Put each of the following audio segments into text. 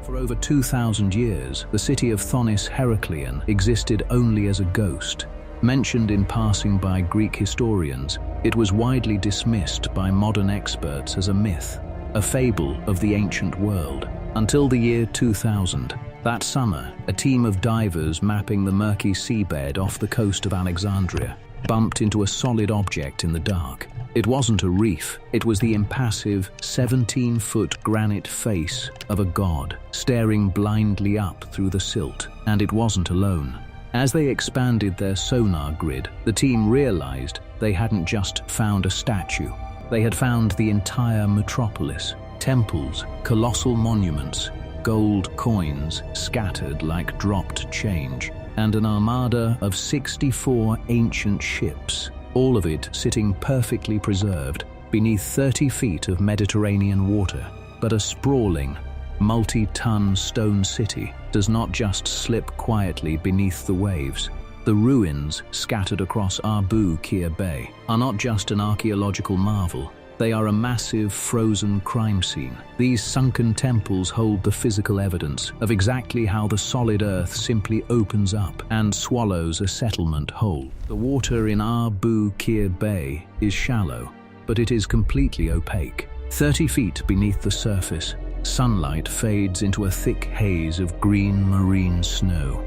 For over 2,000 years, the city of Thonis-Heracleion existed only as a ghost. Mentioned in passing by Greek historians, it was widely dismissed by modern experts as a myth, a fable of the ancient world. Until the year 2000, that summer, a team of divers mapping the murky seabed off the coast of Alexandria bumped into a solid object in the dark. It wasn't a reef, it was the impassive 17-foot granite face of a god, staring blindly up through the silt. And it wasn't alone. As they expanded their sonar grid, the team realized they hadn't just found a statue. They had found the entire metropolis. Temples, colossal monuments, gold coins scattered like dropped change, and an armada of 64 ancient ships, all of it sitting perfectly preserved beneath 30 feet of Mediterranean water. But a sprawling, multi-ton stone city does not just slip quietly beneath the waves. The ruins scattered across Aboukir Bay are not just an archaeological marvel. They are a massive frozen crime scene. These sunken temples hold the physical evidence of exactly how the solid earth simply opens up and swallows a settlement whole. The water in Aboukir Bay is shallow, but it is completely opaque. 30 feet beneath the surface, sunlight fades into a thick haze of green marine snow.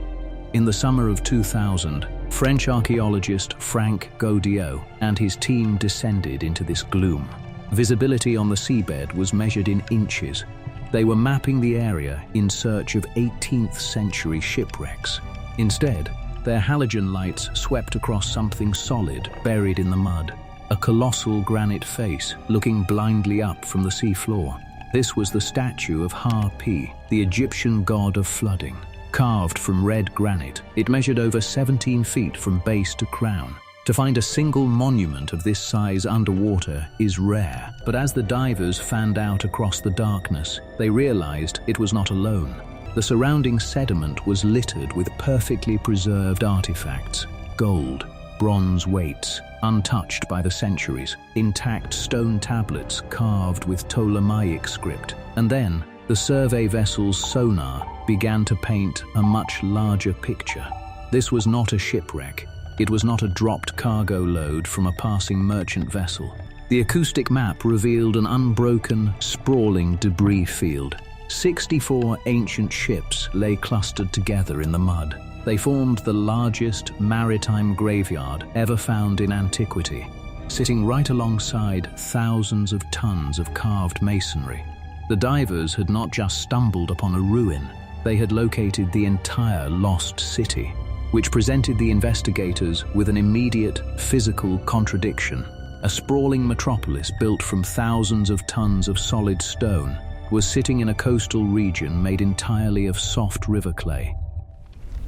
In the summer of 2000, French archaeologist Frank Godiot and his team descended into this gloom. Visibility on the seabed was measured in inches. They were mapping the area in search of 18th century shipwrecks. Instead, their halogen lights swept across something solid buried in the mud, a colossal granite face looking blindly up from the seafloor. This was the statue of Hapi, the Egyptian god of flooding. Carved from red granite, it measured over 17 feet from base to crown. To find a single monument of this size underwater is rare, but as the divers fanned out across the darkness, they realized it was not alone. The surrounding sediment was littered with perfectly preserved artifacts: gold, bronze weights, untouched by the centuries, intact stone tablets carved with Ptolemaic script, and then the survey vessel's sonar began to paint a much larger picture. This was not a shipwreck. It was not a dropped cargo load from a passing merchant vessel. The acoustic map revealed an unbroken, sprawling debris field. 64 ancient ships lay clustered together in the mud. They formed the largest maritime graveyard ever found in antiquity, sitting right alongside thousands of tons of carved masonry. The divers had not just stumbled upon a ruin, they had located the entire lost city, which presented the investigators with an immediate physical contradiction. A sprawling metropolis built from thousands of tons of solid stone was sitting in a coastal region made entirely of soft river clay.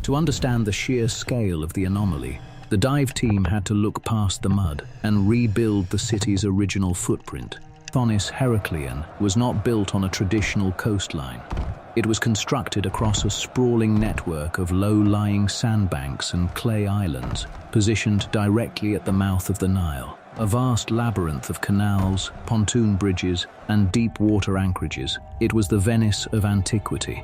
To understand the sheer scale of the anomaly, the dive team had to look past the mud and rebuild the city's original footprint. Thonis-Heracleion was not built on a traditional coastline. It was constructed across a sprawling network of low-lying sandbanks and clay islands, positioned directly at the mouth of the Nile. A vast labyrinth of canals, pontoon bridges, and deep water anchorages, it was the Venice of antiquity.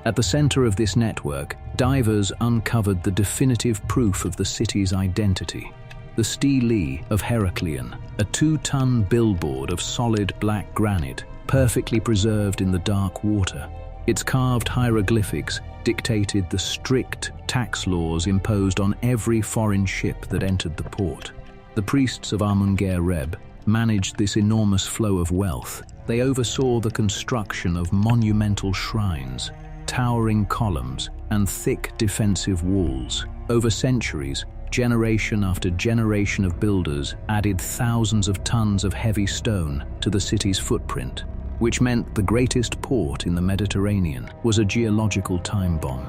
At the center of this network, divers uncovered the definitive proof of the city's identity. The Stele of Heracleion, a 2-ton billboard of solid black granite, perfectly preserved in the dark water. Its carved hieroglyphics dictated the strict tax laws imposed on every foreign ship that entered the port. The priests of Amun-Gereb managed this enormous flow of wealth. They oversaw the construction of monumental shrines, towering columns, and thick defensive walls. Over centuries, generation after generation of builders added thousands of tons of heavy stone to the city's footprint, which meant the greatest port in the Mediterranean was a geological time bomb.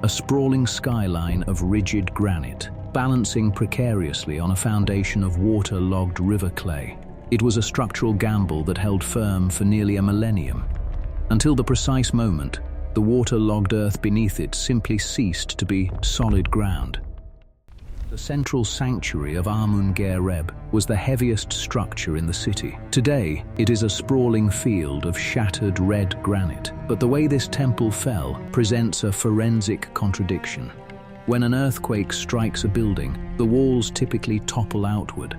A sprawling skyline of rigid granite, balancing precariously on a foundation of water-logged river clay. It was a structural gamble that held firm for nearly a millennium, until the precise moment the water-logged earth beneath it simply ceased to be solid ground. The central sanctuary of Amun-Gereb was the heaviest structure in the city. Today, it is a sprawling field of shattered red granite, But the way this temple fell presents a forensic contradiction. When an earthquake strikes a building, the walls typically topple outward.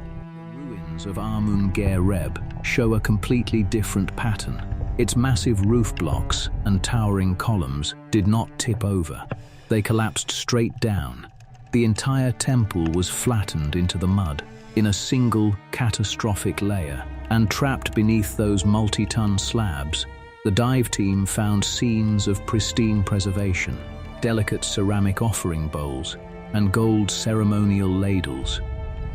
The ruins of Amun-Gereb show a completely different pattern. Its massive roof blocks and towering columns did not tip over. They collapsed straight down. The entire temple was flattened into the mud in a single catastrophic layer, and trapped beneath those multi-ton slabs, the dive team found scenes of pristine preservation, delicate ceramic offering bowls, and gold ceremonial ladles,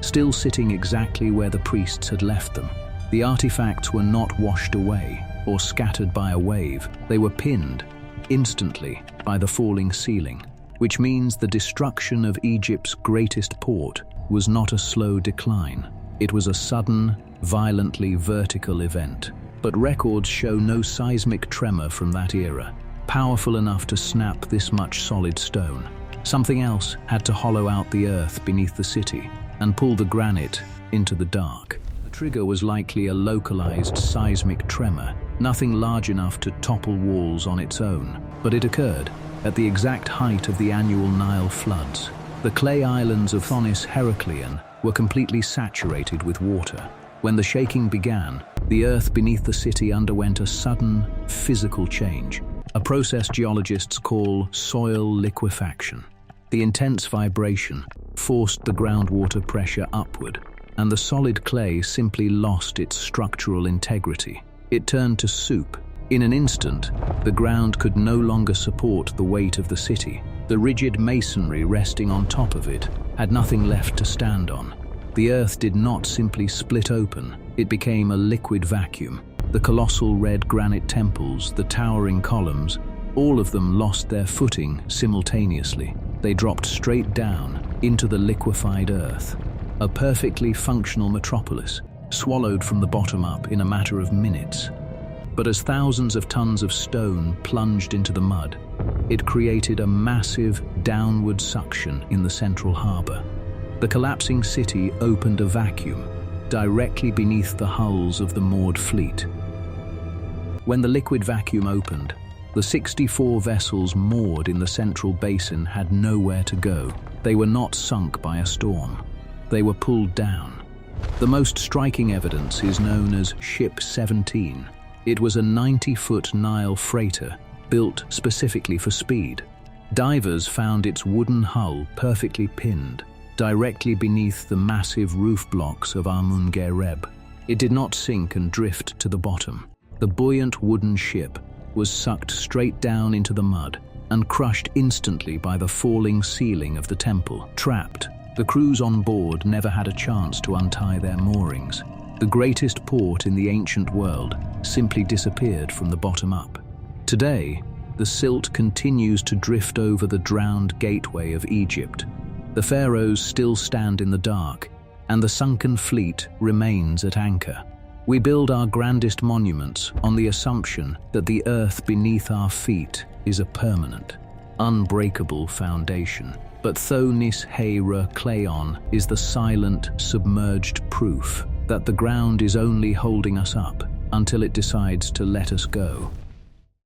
still sitting exactly where the priests had left them. The artifacts were not washed away or scattered by a wave. They were pinned instantly by the falling ceiling, which means the destruction of Egypt's greatest port was not a slow decline. It was a sudden, violently vertical event. But records show no seismic tremor from that era, powerful enough to snap this much solid stone. Something else had to hollow out the earth beneath the city and pull the granite into the dark. The trigger was likely a localized seismic tremor, nothing large enough to topple walls on its own. But it occurred at the exact height of the annual Nile floods. The clay islands of Thonis-Heracleion were completely saturated with water. When the shaking began, the earth beneath the city underwent a sudden, physical change, a process geologists call soil liquefaction. The intense vibration forced the groundwater pressure upward, and the solid clay simply lost its structural integrity. It turned to soup. In an instant, the ground could no longer support the weight of the city. The rigid masonry resting on top of it had nothing left to stand on. The earth did not simply split open, it became a liquid vacuum. The colossal red granite temples, the towering columns, all of them lost their footing simultaneously. They dropped straight down into the liquefied earth. A perfectly functional metropolis, swallowed from the bottom up in a matter of minutes. But as thousands of tons of stone plunged into the mud, it created a massive downward suction in the central harbor. The collapsing city opened a vacuum directly beneath the hulls of the moored fleet. When the liquid vacuum opened, the 64 vessels moored in the central basin had nowhere to go. They were not sunk by a storm. They were pulled down. The most striking evidence is known as Ship 17. It was a 90-foot Nile freighter built specifically for speed. Divers found its wooden hull perfectly pinned directly beneath the massive roof blocks of Amun-Gereb. It did not sink and drift to the bottom. The buoyant wooden ship was sucked straight down into the mud and crushed instantly by the falling ceiling of the temple. Trapped, the crews on board never had a chance to untie their moorings. The greatest port in the ancient world simply disappeared from the bottom up. Today, the silt continues to drift over the drowned gateway of Egypt. The pharaohs still stand in the dark, and the sunken fleet remains at anchor. We build our grandest monuments on the assumption that the earth beneath our feet is a permanent, unbreakable foundation. But Thonis-Heracleion is the silent, submerged proof that the ground is only holding us up until it decides to let us go.